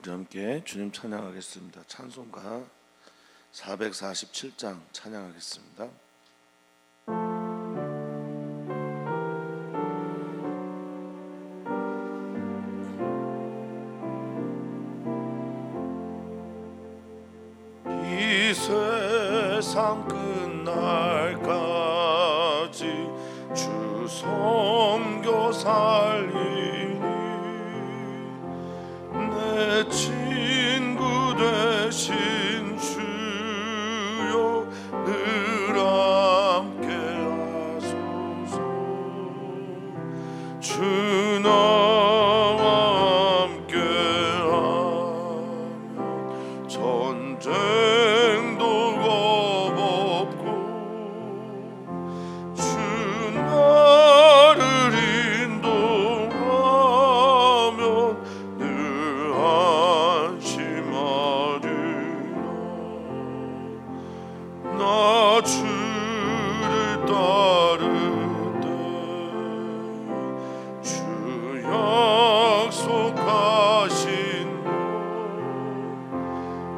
우리 함께 주님 찬양하겠습니다. 찬송가 447장 찬양하겠습니다. 이 세상 끝날까지 주 섬겨 살리니 내 친구 되신 주여 늘 함께 하소서. 주 나와 함께 하면 전쟁도 겁없고 주 나를 인도하면 늘 안심하리라. 나 주를 따를 때 주 약속하신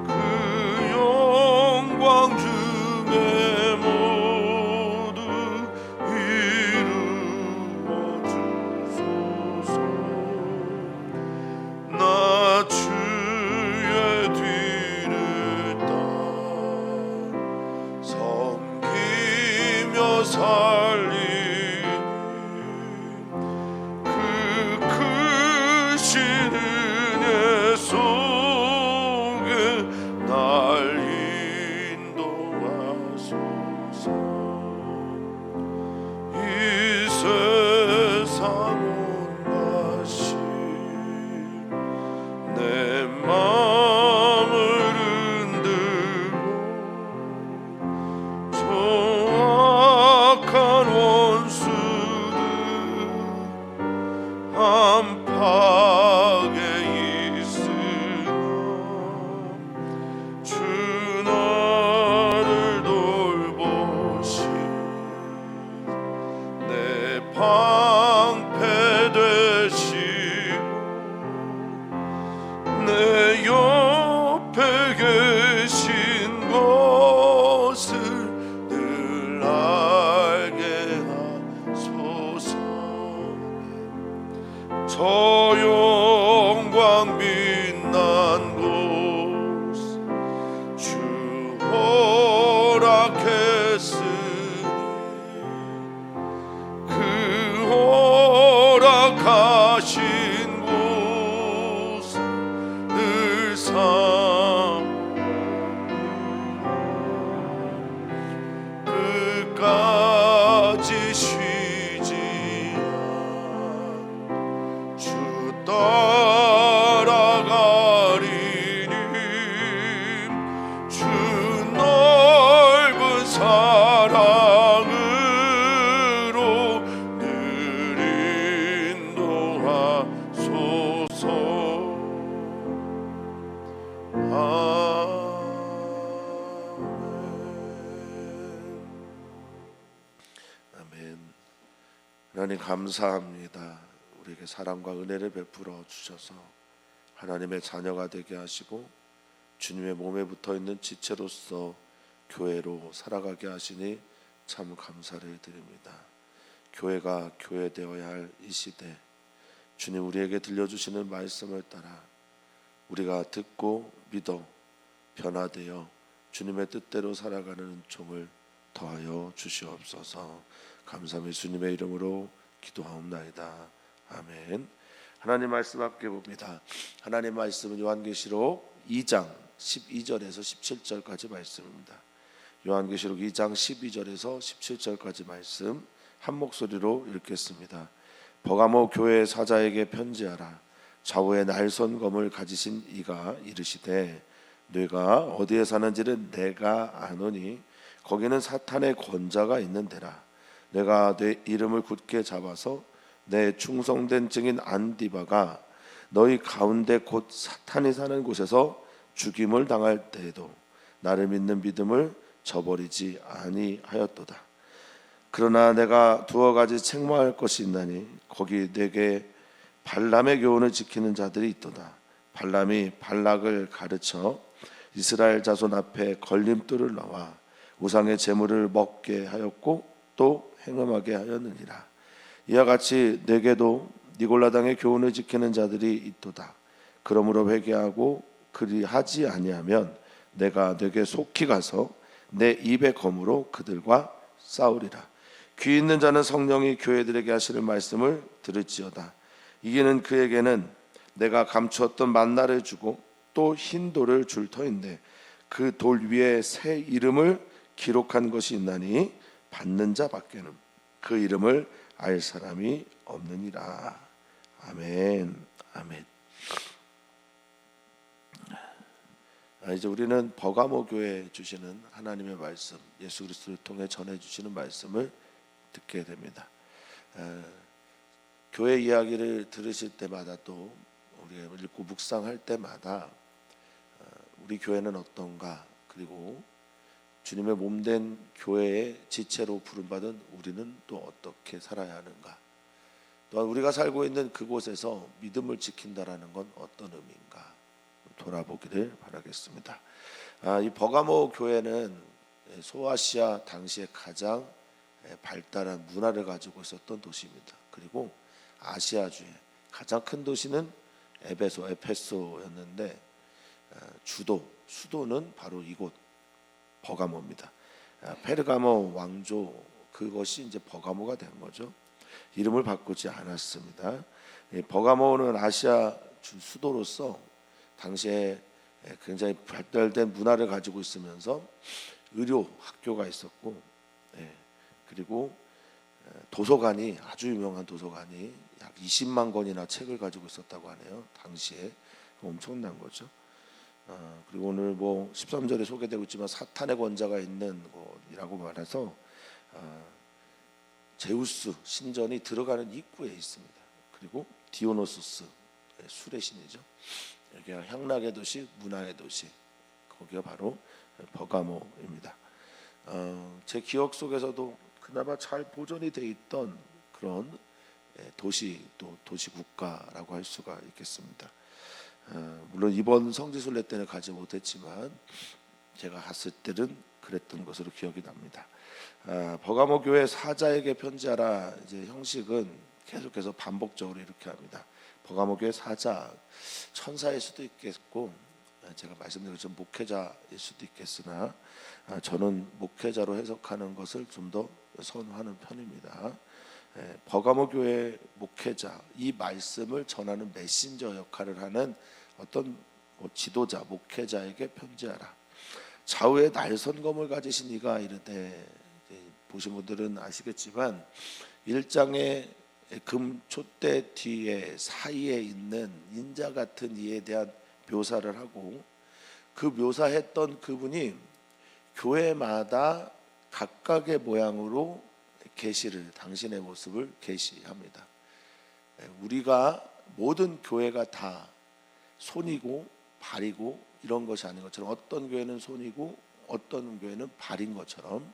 그 영광 중에 모두 이루어 주소서. 나 주의 뒤를 따라 섬기며 살리니 그 크신 은혜 속에 날 인도하소서. 이 세상 온갖이 내 마음을 흔들고 정확한 원수들 안팎에 있으나 주 나를 돌보시 내 방패 되시고 내 옆에 계신 것을 늘 알게 하소서. 저 영광 빛난 곳 주 허락했으니 그 허락하신 곳 늘 끝까지 쉬지 않 주 따라가리니 주 넓은 사랑으로 늘 인도하소서. 아멘. 하나님 감사합니다. 우리에게 사랑과 은혜를 베풀어 주셔서 하나님의 자녀가 되게 하시고 주님의 몸에 붙어있는 지체로서 교회로 살아가게 하시니 참 감사를 드립니다. 교회가 교회 되어야 할 이 시대, 주님 우리에게 들려주시는 말씀을 따라 우리가 듣고 믿어 변화되어 주님의 뜻대로 살아가는 은총을 더하여 주시옵소서. 감사함이 주님의 이름으로 기도하옵나이다. 아멘. 하나님 말씀 함께 봅니다. 하나님 말씀은 요한계시록 2장 12절에서 17절까지 말씀입니다. 요한계시록 2장 12절에서 17절까지 말씀 한 목소리로 읽겠습니다. 버가모 교회 사자에게 편지하라. 좌우에 날선 검을 가지신 이가 이르시되 네가 어디에 사는지를 내가 아노니 거기는 사탄의 권자가 있는 데라. 내가 내 이름을 굳게 잡아서 내 충성된 증인 안디바가 너희 가운데 곧 사탄이 사는 곳에서 죽임을 당할 때에도 나를 믿는 믿음을 저버리지 아니하였도다. 그러나 내가 두어 가지 책망할 것이 있나니 거기 내게 발람의 교훈을 지키는 자들이 있도다. 발람이 발락을 가르쳐 이스라엘 자손 앞에 걸림돌을 놓아 우상의 제물을 먹게 하였고 또 행음하게 하였느니라. 이와 같이 내게도 니골라당의 교훈을 지키는 자들이 있도다. 그러므로 회개하고 그리하지 아니하면 내가 내게 속히 가서 내 입의 검으로 그들과 싸우리라. 귀 있는 자는 성령이 교회들에게 하시는 말씀을 들을지어다. 이기는 그에게는 내가 감추었던 만나를 주고 또 흰 돌을 줄 터인데 그 돌 위에 새 이름을 기록한 것이 있나니 받는 자 밖에는 그 이름을 알 사람이 없느니라. 아멘. 아멘. 이제 우리는 버가모 교회에 주시는 하나님의 말씀, 예수 그리스도를 통해 전해 주시는 말씀을 듣게 됩니다. 교회 이야기를 들으실 때마다 또 우리가 읽고 묵상할 때마다 우리 교회는 어떤가, 그리고 주님의 몸된 교회의 지체로 부름받은 우리는 또 어떻게 살아야 하는가, 또한 우리가 살고 있는 그곳에서 믿음을 지킨다라는 건 어떤 의미인가 돌아보기를 바라겠습니다. 이 버가모 교회는 소아시아 당시에 가장 발달한 문화를 가지고 있었던 도시입니다. 그리고 아시아주의 가장 큰 도시는 에페소였는데 수도는 바로 이곳 버가모입니다. 페르가모 왕조, 그것이 이제 버가모가 된 거죠. 이름을 바꾸지 않았습니다. 버가모는 아시아 수도로서 당시에 굉장히 발달된 문화를 가지고 있으면서 의료 학교가 있었고, 그리고 도서관이, 아주 유명한 도서관이 약 20만 권이나 책을 가지고 있었다고 하네요. 당시에 엄청난 거죠. 그리고 오늘 뭐 13절에 소개되고 있지만 사탄의 권자가 있는 곳이라고 말해서 제우스 신전이 들어가는 입구에 있습니다. 그리고 디오노소스, 술의 신이죠. 여기가 향락의 도시, 문화의 도시, 거기가 바로 버가모입니다. 제 기억 속에서도 그나마 잘 보존이 돼 있던 그런 도시, 또 도시 국가라고 할 수가 있겠습니다. 물론 이번 성지순례 때는 가지 못했지만 제가 갔을 때는 그랬던 것으로 기억이 납니다. 버가모 교회 사자에게 편지하라, 이제 형식은 계속해서 반복적으로 이렇게 합니다. 버가모 교회 사자, 천사일 수도 있겠고, 제가 말씀드린 것처럼 목회자일 수도 있겠으나 저는 목회자로 해석하는 것을 좀 더 선호하는 편입니다. 버가모 교회 목회자, 이 말씀을 전하는 메신저 역할을 하는 어떤 지도자, 목회자에게 편지하라. 좌우에 날선검을 가지신 이가 이르되, 보신 분들은 아시겠지만 1장의 금촛대 뒤에 사이에 있는 인자 같은 이에 대한 묘사를 하고, 그 묘사했던 그분이 교회마다 각각의 모양으로 계시를, 당신의 모습을 계시합니다. 우리가 모든 교회가 다 손이고 발이고 이런 것이 아닌 것처럼, 어떤 교회는 손이고 어떤 교회는 발인 것처럼,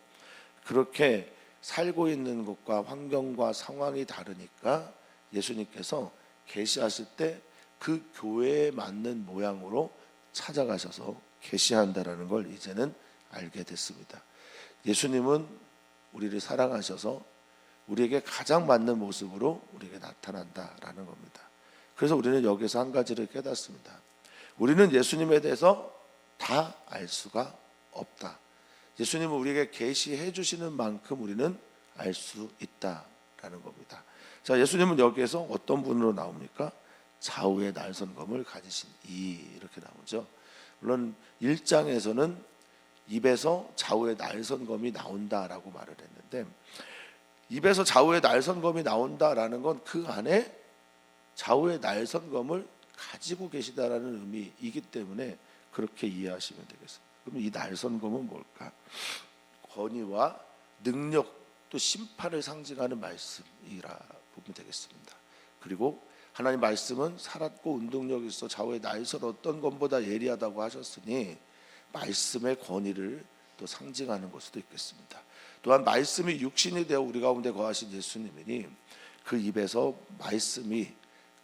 그렇게 살고 있는 것과 환경과 상황이 다르니까 예수님께서 계시하실 때 그 교회에 맞는 모양으로 찾아가셔서 계시한다라는 걸 이제는 알게 됐습니다. 예수님은 우리를 사랑하셔서 우리에게 가장 맞는 모습으로 우리에게 나타난다라는 겁니다. 그래서 우리는 여기서 한 가지를 깨닫습니다. 우리는 예수님에 대해서 다 알 수가 없다. 예수님은 우리에게 계시해 주시는 만큼 우리는 알 수 있다라는 겁니다. 자, 예수님은 여기에서 어떤 분으로 나옵니까? 좌우의 날선검을 가지신 이렇게 나오죠. 물론 1장에서는 입에서 좌우의 날선검이 나온다라고 말을 했는데, 입에서 좌우의 날선검이 나온다라는 건 그 안에 좌우의 날선검을 가지고 계시다라는 의미이기 때문에 그렇게 이해하시면 되겠습니다. 그럼 이 날선검은 뭘까? 권위와 능력, 또 심판을 상징하는 말씀이라 보면 되겠습니다. 그리고 하나님 말씀은 살았고 운동력이 있어 좌우의 날선 어떤 것보다 예리하다고 하셨으니 말씀의 권위를 또 상징하는 걸 수도 있겠습니다. 또한 말씀이 육신이 되어 우리 가운데 거하신 예수님이니 그 입에서 말씀이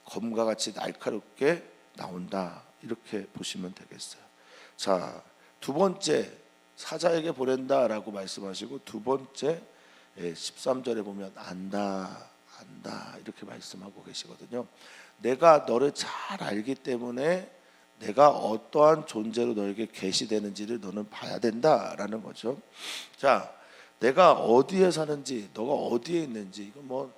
검과 같이 날카롭게 나온다. 이렇게 보시면 되겠어요. 자, 두 번째 사자에게 보낸다라고 말씀하시고, 두 번째 13절에 보면 안다 이렇게 말씀하고 계시거든요. 내가 너를 잘 알기 때문에 내가 어떠한 존재로 너에게 계시되는지를 너는 봐야 된다라는 거죠. 자, 내가 어디에 사는지, 너가 어디에 있는지, 이거 뭐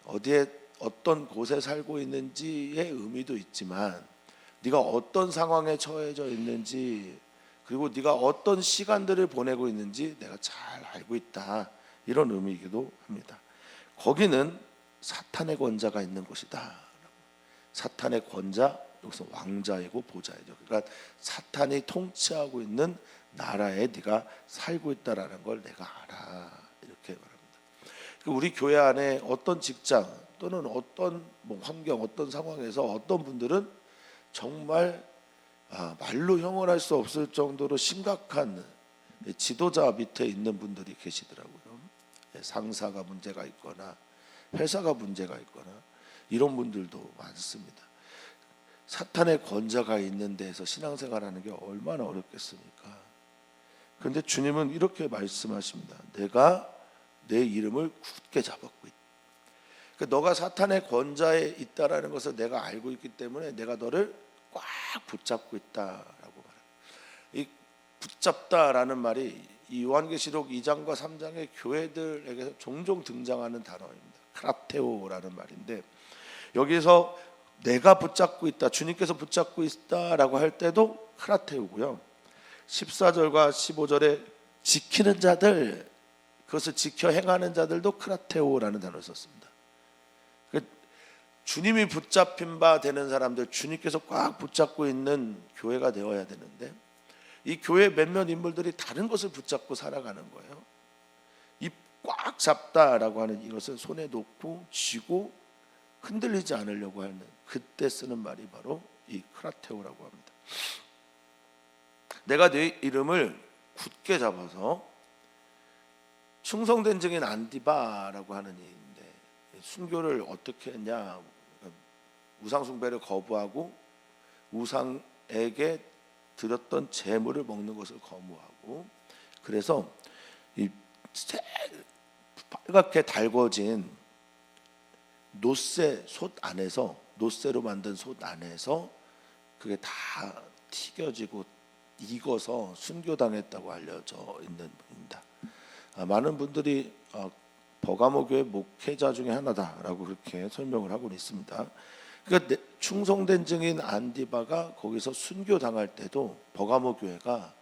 어디에 어떤 곳에 살고 있는지의 의미도 있지만, 네가 어떤 상황에 처해져 있는지, 그리고 네가 어떤 시간들을 보내고 있는지 내가 잘 알고 있다, 이런 의미이기도 합니다. 거기는 사탄의 권자가 있는 곳이다. 사탄의 권자, 여기서 왕자이고 보좌이죠. 그러니까 사탄이 통치하고 있는 나라에 네가 살고 있다라는 걸 내가 알아, 이렇게 말합니다. 우리 교회 안에 어떤 직장 또는 어떤 환경, 어떤 상황에서 어떤 분들은 정말 말로 형언할 수 없을 정도로 심각한 지도자 밑에 있는 분들이 계시더라고요. 상사가 문제가 있거나 회사가 문제가 있거나 이런 분들도 많습니다. 사탄의 권자가 있는 데에서 신앙생활하는 게 얼마나 어렵겠습니까? 그런데 주님은 이렇게 말씀하십니다. 내가 내 이름을 굳게 잡았고 있다. 그러니까 너가 사탄의 권자에 있다라는 것을 내가 알고 있기 때문에 내가 너를 꽉 붙잡고 있다라고 말합니다. 이 붙잡다라는 말이 이 요한계시록 2장과 3장의 교회들에게서 종종 등장하는 단어입니다. 크라테오라는 말인데, 여기서 내가 붙잡고 있다, 주님께서 붙잡고 있다라고 할 때도 크라테오고요. 14절과 15절에 지키는 자들, 그것을 지켜 행하는 자들도 크라테오라는 단어를 썼습니다. 주님이 붙잡힌 바 되는 사람들, 주님께서 꽉 붙잡고 있는 교회가 되어야 되는데, 이 교회 몇몇 인물들이 다른 것을 붙잡고 살아가는 거예요. 이 꽉 잡다라고 하는 이것은 손에 놓고 쥐고 흔들리지 않으려고 하는, 그때 쓰는 말이 바로 이 크라테오라고 합니다. 내가 내 이름을 굳게 잡아서, 충성된 증인 안디바라고 하는 이인데, 순교를 어떻게 했냐, 우상 숭배를 거부하고 우상에게 드렸던 제물을 먹는 것을 거부하고, 그래서 이 빨갛게 달궈진 노새 솥 안에서, 노새로 만든 솥 안에서 그게 다 튀겨지고 익어서 순교당했다고 알려져 있는 분입니다. 많은 분들이 버가모 교회 목회자 중에 하나다라고 그렇게 설명을 하고 있습니다. 그러니까 충성된 증인 안디바가 거기서 순교당할 때도 버가모 교회가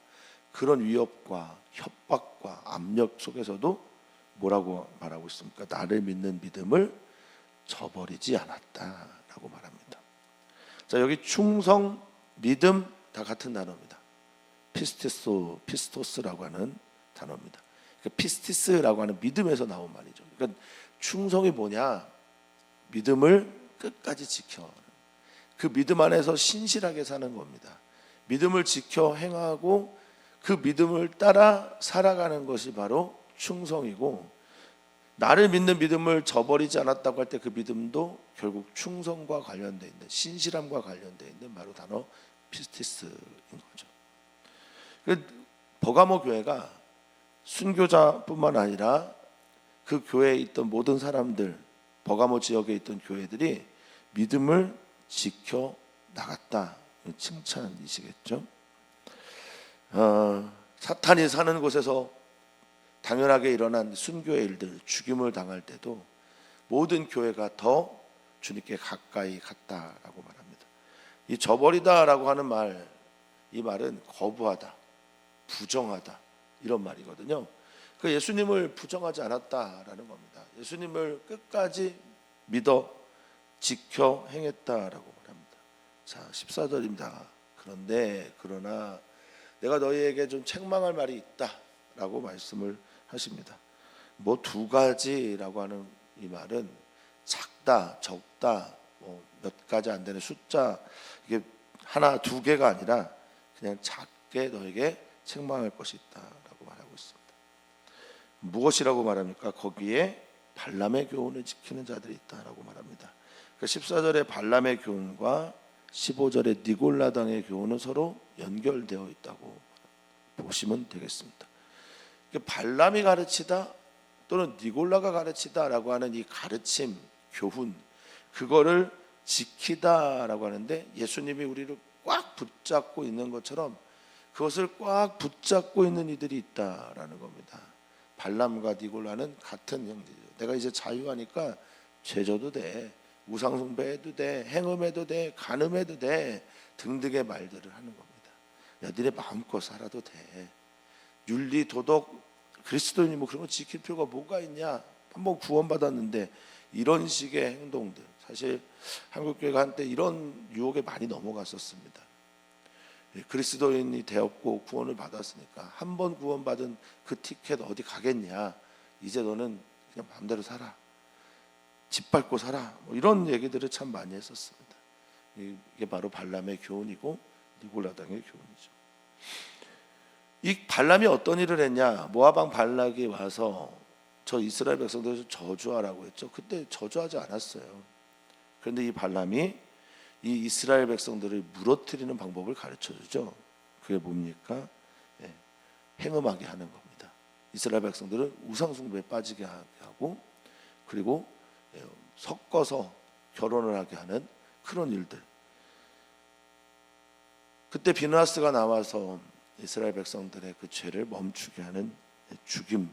그런 위협과 협박과 압력 속에서도 뭐라고 말하고 있습니까? 나를 믿는 믿음을 저버리지 않았다라고 말합니다. 자, 여기 충성, 믿음 다 같은 단어입니다. 피스토스라고 하는 단어입니다. 그러니까 피스티스라고 하는 믿음에서 나온 말이죠. 그러니까 충성이 뭐냐? 믿음을 끝까지 지켜, 그 믿음 안에서 신실하게 사는 겁니다. 믿음을 지켜 행하고 그 믿음을 따라 살아가는 것이 바로 충성이고, 나를 믿는 믿음을 저버리지 않았다고 할 때 그 믿음도 결국 충성과 관련되어 있는, 신실함과 관련되어 있는 바로 단어 피스티스인 거죠. 버가모 교회가 순교자뿐만 아니라 그 교회에 있던 모든 사람들, 버가모 지역에 있던 교회들이 믿음을 지켜 나갔다, 칭찬이시겠죠. 사탄이 사는 곳에서 당연하게 일어난 순교의 일들, 죽임을 당할 때도 모든 교회가 더 주님께 가까이 갔다라고 말합니다. 이 저버리다라고 하는 말, 이 말은 거부하다, 부정하다, 이런 말이거든요. 그 예수님을 부정하지 않았다라는 겁니다. 예수님을 끝까지 믿어 지켜 행했다라고 말합니다. 자, 14절입니다. 그러나 내가 너희에게 좀 책망할 말이 있다라고 말씀을 하십니다. 뭐 두 가지라고 하는 이 말은 작다, 적다, 몇 가지 안 되는 숫자, 이게 하나 두 개가 아니라 그냥 작게 너에게 책망할 것이 있다라고 말하고 있습니다. 무엇이라고 말합니까? 거기에 발람의 교훈을 지키는 자들이 있다라고 말합니다. 14절에 발람의 교훈과 15절의 니골라당의 교훈은 서로 연결되어 있다고 보시면 되겠습니다. 발람이 가르치다 또는 니골라가 가르치다라고 하는 이 가르침, 교훈, 그거를 지키다라고 하는데 예수님이 우리를 꽉 붙잡고 있는 것처럼 그것을 꽉 붙잡고 있는 이들이 있다라는 겁니다. 발람과 니골라는 같은 형제죠. 내가 이제 자유하니까 죄져도 돼, 우상숭배해도 돼, 행음해도 돼, 간음해도 돼 등등의 말들을 하는 겁니다. 야, 니네 마음껏 살아도 돼. 윤리, 도덕, 그리스도인이 뭐 그런 거 지킬 필요가 뭐가 있냐? 한번 구원받았는데 이런 식의 행동들, 사실 한국교회가 한때 이런 유혹에 많이 넘어갔었습니다. 그리스도인이 되었고 구원을 받았으니까 한 번 구원받은 그 티켓 어디 가겠냐? 이제 너는 그냥 마음대로 살아, 집 밟고 살아, 뭐 이런 얘기들을 참 많이 했었습니다. 이게 바로 발람의 교훈이고 니골라당의 교훈이죠. 이 발람이 어떤 일을 했냐? 모압 왕 발락이 와서 저 이스라엘 백성들을 저주하라고 했죠. 그때 저주하지 않았어요. 그런데 이 발람이 이 이스라엘 백성들을 무너뜨리는 방법을 가르쳐주죠. 그게 뭡니까? 행음하게 하는 겁니다. 이스라엘 백성들을 우상숭배에 빠지게 하고, 그리고 섞어서 결혼을 하게 하는 그런 일들. 그때 비느하스가 나와서 이스라엘 백성들의 그 죄를 멈추게 하는 죽임,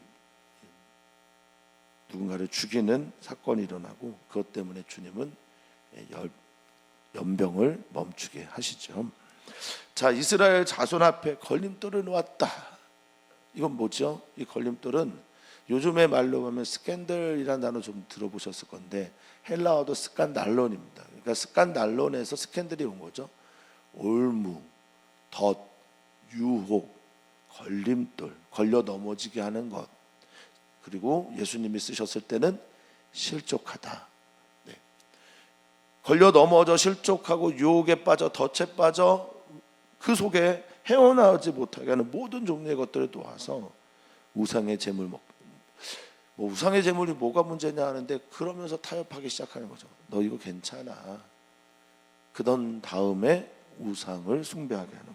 누군가를 죽이는 사건이 일어나고, 그것 때문에 주님은 연병을 멈추게 하시죠. 자, 이스라엘 자손 앞에 걸림돌을 놓았다. 이건 뭐죠? 이 걸림돌은 요즘의 말로 하면 스캔들이라는 단어 좀 들어보셨을 건데 헬라어도 스칸달론입니다. 그러니까 스칸달론에서 스캔들이 온 거죠. 올무, 덫, 유혹, 걸림돌, 걸려 넘어지게 하는 것. 그리고 예수님이 쓰셨을 때는 실족하다. 걸려 넘어져 실족하고 유혹에 빠져 덫에 빠져 그 속에 헤어나오지 못하게 하는 모든 종류의 것들을 놓아서 우상의 제물 먹고, 뭐 우상의 제물이 뭐가 문제냐 하는데 그러면서 타협하기 시작하는 거죠. 너 이거 괜찮아. 그런 다음에 우상을 숭배하게 하는 것,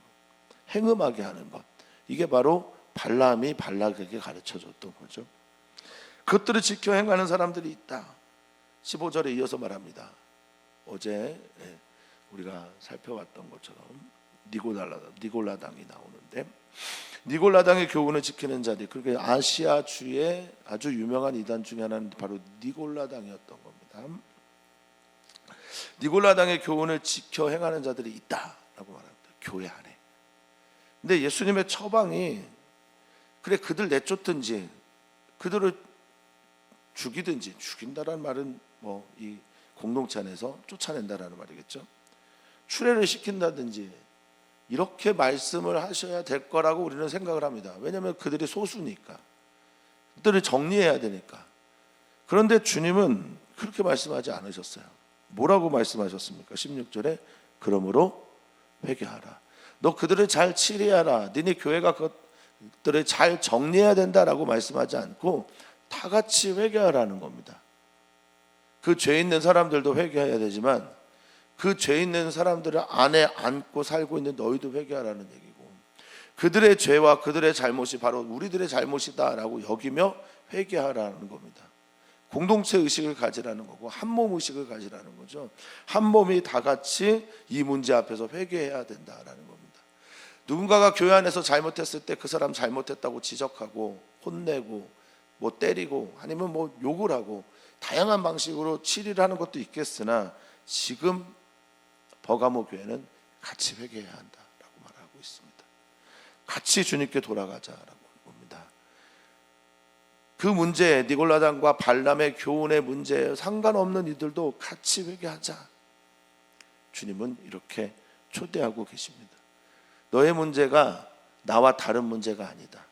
행음하게 하는 것. 이게 바로 발람이 발락에게 가르쳐줬던 거죠. 그것들을 지켜 행하는 사람들이 있다. 15절에 이어서 말합니다. 어제 우리가 살펴봤던 것처럼 니골라당이 나오는데, 니골라당의 교훈을 지키는 자들, 그렇게 아시아주의 아주 유명한 이단 중에 하나는 바로 니골라당이었던 겁니다. 니골라당의 교훈을 지켜 행하는 자들이 있다라고 말합니다. 교회 안에. 근데 예수님의 처방이 그래 그들 내쫓든지 그들을 죽이든지, 죽인다라는 말은 뭐 이 공동체 안에서 쫓아낸다라는 말이겠죠. 추례를 시킨다든지 이렇게 말씀을 하셔야 될 거라고 우리는 생각을 합니다. 왜냐하면 그들이 소수니까, 그들을 정리해야 되니까. 그런데 주님은 그렇게 말씀하지 않으셨어요. 뭐라고 말씀하셨습니까? 16절에 그러므로 회개하라. 너 그들을 잘 치리하라. 너네 교회가 그들을 잘 정리해야 된다라고 말씀하지 않고 다 같이 회개하라는 겁니다. 그 죄 있는 사람들도 회개해야 되지만 그 죄 있는 사람들을 안에 안고 살고 있는 너희도 회개하라는 얘기고, 그들의 죄와 그들의 잘못이 바로 우리들의 잘못이다라고 여기며 회개하라는 겁니다. 공동체 의식을 가지라는 거고 한몸 의식을 가지라는 거죠. 한 몸이 다 같이 이 문제 앞에서 회개해야 된다라는 겁니다. 누군가가 교회 안에서 잘못했을 때 그 사람 잘못했다고 지적하고 혼내고 뭐 때리고 아니면 뭐 욕을 하고 다양한 방식으로 치리를 하는 것도 있겠으나, 지금 버가모 교회는 같이 회개해야 한다라고 말하고 있습니다. 같이 주님께 돌아가자라고 하는 겁니다. 그 문제, 니골라당과 발람의 교훈의 문제에 상관없는 이들도 같이 회개하자. 주님은 이렇게 초대하고 계십니다. 너의 문제가 나와 다른 문제가 아니다.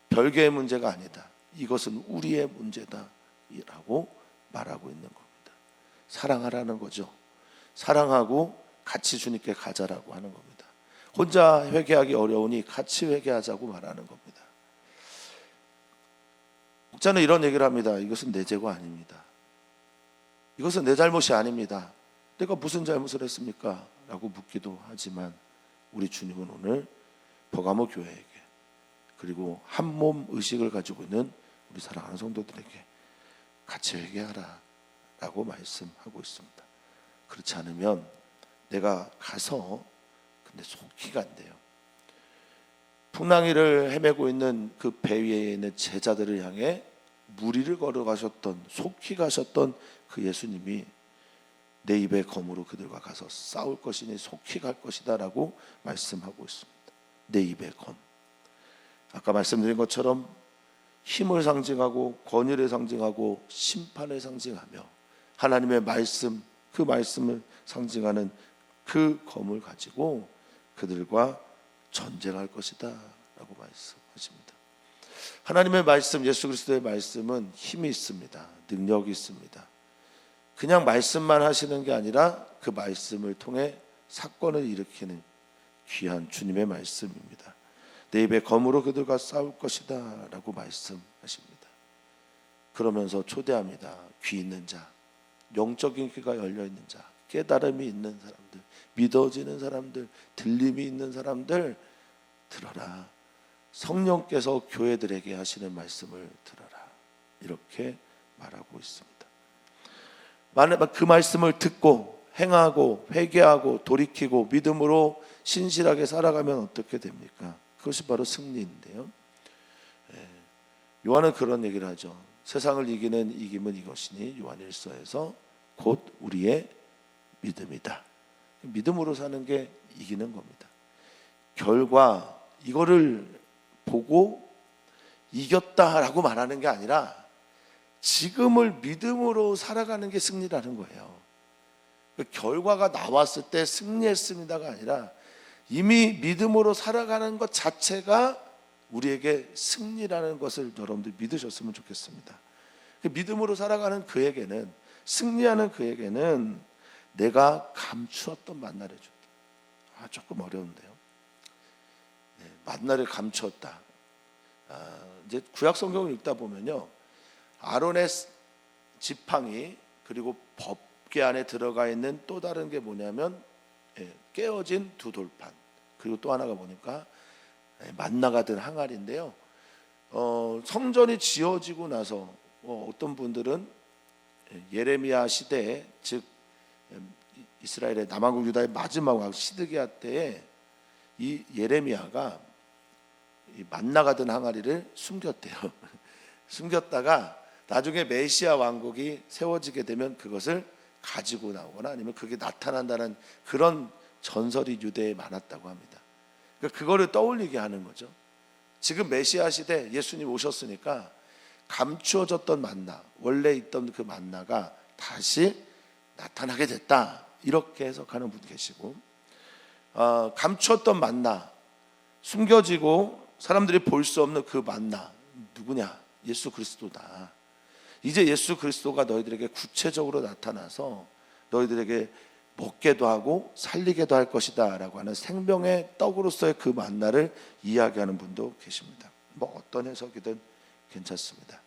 별개의 문제가 아니다. 이것은 우리의 문제다라고 말하고 있는 겁니다. 사랑하라는 거죠. 사랑하고 같이 주님께 가자라고 하는 겁니다. 혼자 회개하기 어려우니 같이 회개하자고 말하는 겁니다. 목자는 이런 얘기를 합니다. 이것은 내 죄가 아닙니다. 이것은 내 잘못이 아닙니다. 내가 무슨 잘못을 했습니까? 라고 묻기도 하지만 우리 주님은 오늘 버가모 교회에게 그리고 한 몸 의식을 가지고 있는 우리 사랑하는 성도들에게 같이 회개하라 라고 말씀하고 있습니다. 그렇지 않으면 내가 가서 근데 속기가 안 돼요. 풍랑이를 헤매고 있는 그 배 위에 있는 제자들을 향해 무리를 걸어가셨던 속히 가셨던 그 예수님이 내 입의 검으로 그들과 가서 싸울 것이니 속히 갈 것이다 라고 말씀하고 있습니다. 내 입의 검, 아까 말씀드린 것처럼 힘을 상징하고 권위를 상징하고 심판을 상징하며 하나님의 말씀, 그 말씀을 상징하는 그 검을 가지고 그들과 전쟁할 것이다 라고 말씀하십니다. 하나님의 말씀, 예수 그리스도의 말씀은 힘이 있습니다. 능력이 있습니다. 그냥 말씀만 하시는 게 아니라 그 말씀을 통해 사건을 일으키는 귀한 주님의 말씀입니다. 내 입에 검으로 그들과 싸울 것이다 라고 말씀하십니다. 그러면서 초대합니다. 귀 있는 자, 영적인 귀가 열려있는 자, 깨달음이 있는 사람들, 믿어지는 사람들, 들림이 있는 사람들 들어라. 성령께서 교회들에게 하시는 말씀을 들어라. 이렇게 말하고 있습니다. 그 말씀을 듣고 행하고 회개하고 돌이키고 믿음으로 신실하게 살아가면 어떻게 됩니까? 그것이 바로 승리인데요. 요한은 그런 얘기를 하죠. 세상을 이기는 이김은 이것이니 요한일서에서 곧 우리의 믿음이다. 믿음으로 사는 게 이기는 겁니다. 결과 이거를 보고 이겼다라고 말하는 게 아니라 지금을 믿음으로 살아가는 게 승리라는 거예요. 그 결과가 나왔을 때 승리했습니다가 아니라 이미 믿음으로 살아가는 것 자체가 우리에게 승리라는 것을 여러분들 믿으셨으면 좋겠습니다. 그 믿음으로 살아가는 그에게는, 승리하는 그에게는 내가 감추었던 만나를 줬다. 조금 어려운데요. 만나를 감추었다. 이제 구약 성경을 읽다 보면요, 아론의 지팡이 그리고 법궤 안에 들어가 있는 또 다른 게 뭐냐면 깨어진 두 돌판, 그리고 또 하나가 보니까 만나가 든 항아리인데요. 성전이 지어지고 나서 어떤 분들은 예레미야 시대에, 즉 이스라엘의 남왕국 유다의 마지막 시드기야 때에 이 예레미야가 이 만나가 든 항아리를 숨겼대요. 숨겼다가 나중에 메시아 왕국이 세워지게 되면 그것을 가지고 나오거나 아니면 그게 나타난다는 그런 전설이 유대에 많았다고 합니다. 그러니까 그거를 떠올리게 하는 거죠. 지금 메시아 시대 예수님 오셨으니까 감추어졌던 만나, 원래 있던 그 만나가 다시 나타나게 됐다, 이렇게 해석하는 분 계시고, 감추었던 만나, 숨겨지고 사람들이 볼 수 없는 그 만나, 누구냐? 예수 그리스도다. 이제 예수 그리스도가 너희들에게 구체적으로 나타나서 너희들에게 먹게도 하고 살리게도 할 것이다 라고 하는 생명의 떡으로서의 그 만나를 이야기하는 분도 계십니다. 뭐 어떤 해석이든 괜찮습니다.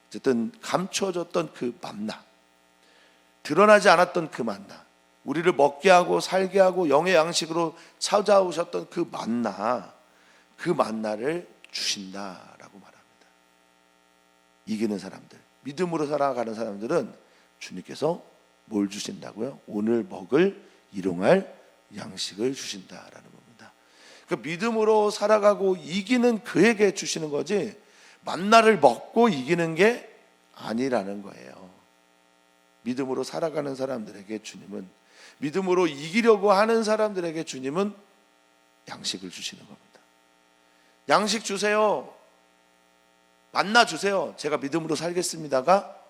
어쨌든 감추어졌던 그 만나, 드러나지 않았던 그 만나, 우리를 먹게 하고 살게 하고 영의 양식으로 찾아오셨던 그 만나, 그 만나를 주신다라고 말합니다. 이기는 사람들, 믿음으로 살아가는 사람들은 주님께서 뭘 주신다고요? 오늘 먹을 일용할 양식을 주신다라는 겁니다. 그 믿음으로 살아가고 이기는 그에게 주시는 거지 만나를 먹고 이기는 게 아니라는 거예요. 믿음으로 살아가는 사람들에게 주님은, 믿음으로 이기려고 하는 사람들에게 주님은 양식을 주시는 겁니다. 양식 주세요, 만나 주세요, 제가 믿음으로 살겠습니다가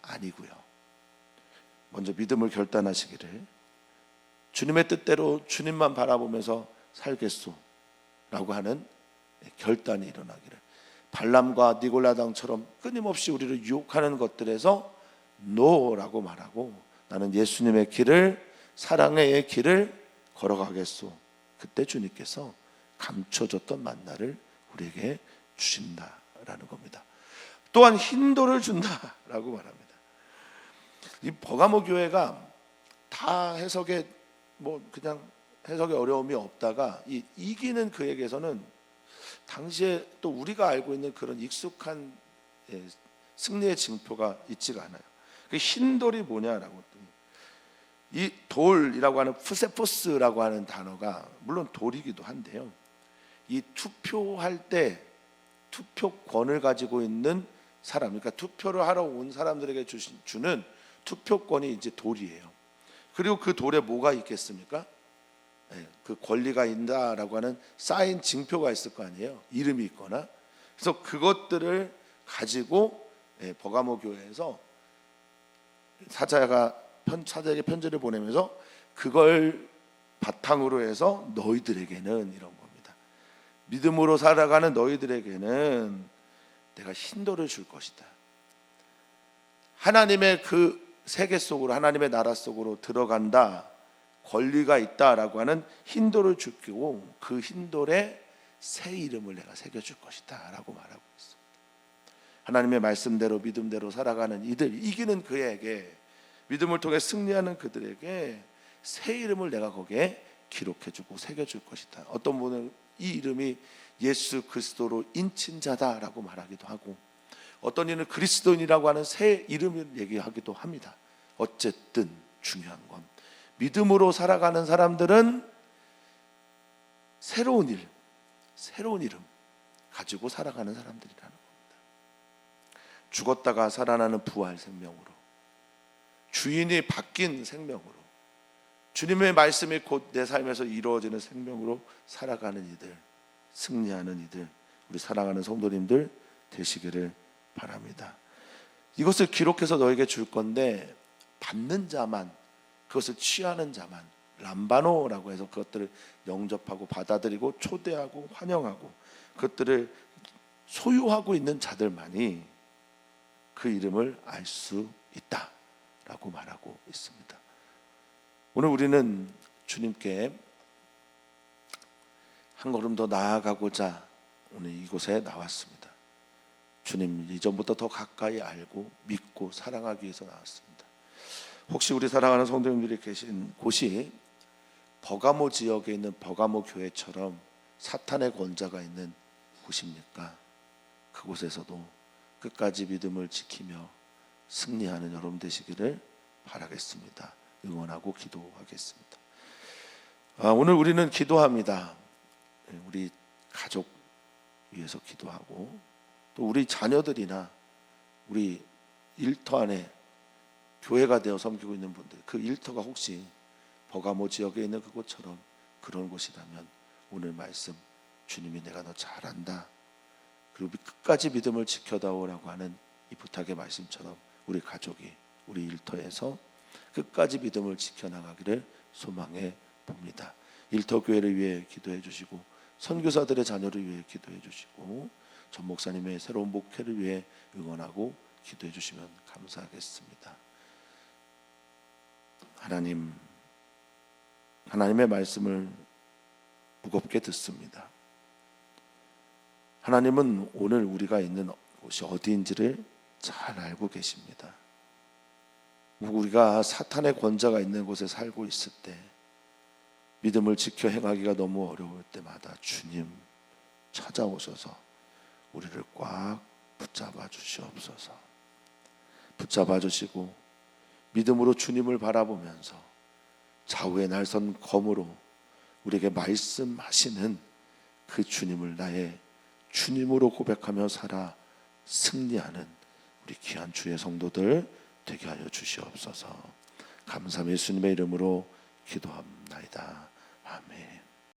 아니고요. 먼저 믿음을 결단하시기를, 주님의 뜻대로 주님만 바라보면서 살겠소 라고 하는 결단이 일어나기를, 발람과 니골라당처럼 끊임없이 우리를 유혹하는 것들에서 노라고 말하고 나는 예수님의 길을, 사랑의 길을 걸어가겠소. 그때 주님께서 감춰졌던 만나를 우리에게 주신다라는 겁니다. 또한 흰돌을 준다라고 말합니다. 이 버가모 교회가 다 해석에 뭐 그냥 해석에 어려움이 없다가 이 이기는 그에게서는 당시에 또 우리가 알고 있는 그런 익숙한 승리의 징표가 있지가 않아요. 그 흰 돌이 뭐냐라고 했더니 이 돌이라고 하는 푸세포스라고 하는 단어가 물론 돌이기도 한데요. 이 투표할 때 투표권을 가지고 있는 사람, 그러니까 투표를 하러 온 사람들에게 주는 투표권이 이제 돌이에요. 그리고 그 돌에 뭐가 있겠습니까? 그 권리가 있다라고 하는 사인 징표가 있을 거 아니에요. 이름이 있거나. 그래서 그것들을 가지고 버가모 교회에서 사자에게 편지를 보내면서 그걸 바탕으로 해서 너희들에게는 이런 겁니다. 믿음으로 살아가는 너희들에게는 내가 흰돌을 줄 것이다. 하나님의 그 세계 속으로, 하나님의 나라 속으로 들어간다, 권리가 있다라고 하는 흰돌을 주고 그 흰돌에 새 이름을 내가 새겨줄 것이다 라고 말하고 있습니다. 하나님의 말씀대로 믿음대로 살아가는 이들, 이기는 그에게, 믿음을 통해 승리하는 그들에게 새 이름을 내가 거기에 기록해주고 새겨줄 것이다. 어떤 분은 이 이름이 예수 그리스도로 인친 자다라고 말하기도 하고, 어떤 이는 그리스도인이라고 하는 새 이름을 얘기하기도 합니다. 어쨌든 중요한 건 믿음으로 살아가는 사람들은 새로운 이름 가지고 살아가는 사람들이라는 겁니다. 죽었다가 살아나는 부활 생명으로, 주인이 바뀐 생명으로, 주님의 말씀이 곧 내 삶에서 이루어지는 생명으로 살아가는 이들, 승리하는 이들, 우리 사랑하는 성도님들 되시기를 바랍니다. 이것을 기록해서 너에게 줄 건데 받는 자만, 그것을 취하는 자만, 람바노라고 해서 그것들을 영접하고 받아들이고 초대하고 환영하고 그것들을 소유하고 있는 자들만이 그 이름을 알 수 있다라고 말하고 있습니다. 오늘 우리는 주님께 한 걸음 더 나아가고자 오늘 이곳에 나왔습니다. 주님 이전부터 더 가까이 알고 믿고 사랑하기 위해서 나왔습니다. 혹시 우리 사랑하는 성도님들이 계신 곳이 버가모 지역에 있는 버가모 교회처럼 사탄의 권자가 있는 곳입니까? 그곳에서도 끝까지 믿음을 지키며 승리하는 여러분 되시기를 바라겠습니다. 응원하고 기도하겠습니다. 오늘 우리는 기도합니다. 우리 가족 위해서 기도하고 또 우리 자녀들이나 우리 일터 안에 교회가 되어 섬기고 있는 분들, 그 일터가 혹시 버가모 지역에 있는 그곳처럼 그런 곳이라면 오늘 말씀 주님이 내가 너 잘한다, 그리고 끝까지 믿음을 지켜다오라고 하는 이 부탁의 말씀처럼 우리 가족이 우리 일터에서 끝까지 믿음을 지켜나가기를 소망해 봅니다. 일터 교회를 위해 기도해 주시고 선교사들의 자녀를 위해 기도해 주시고 전 목사님의 새로운 목회를 위해 응원하고 기도해 주시면 감사하겠습니다. 하나님의 말씀을 무겁게 듣습니다. 하나님은 오늘 우리가 있는 곳이 어디인지를 잘 알고 계십니다. 우리가 사탄의 권자가 있는 곳에 살고 있을 때, 믿음을 지켜 행하기가 너무 어려울 때마다 주님 찾아오셔서 우리를 꽉 붙잡아 주시옵소서. 붙잡아 주시고 믿음으로 주님을 바라보면서 좌우에 날선 검으로 우리에게 말씀하시는 그 주님을 나의 주님으로 고백하며 살아 승리하는 우리 귀한 주의 성도들 되게 하여 주시옵소서. 감사함 예수님의 이름으로 기도합나이다. 아멘.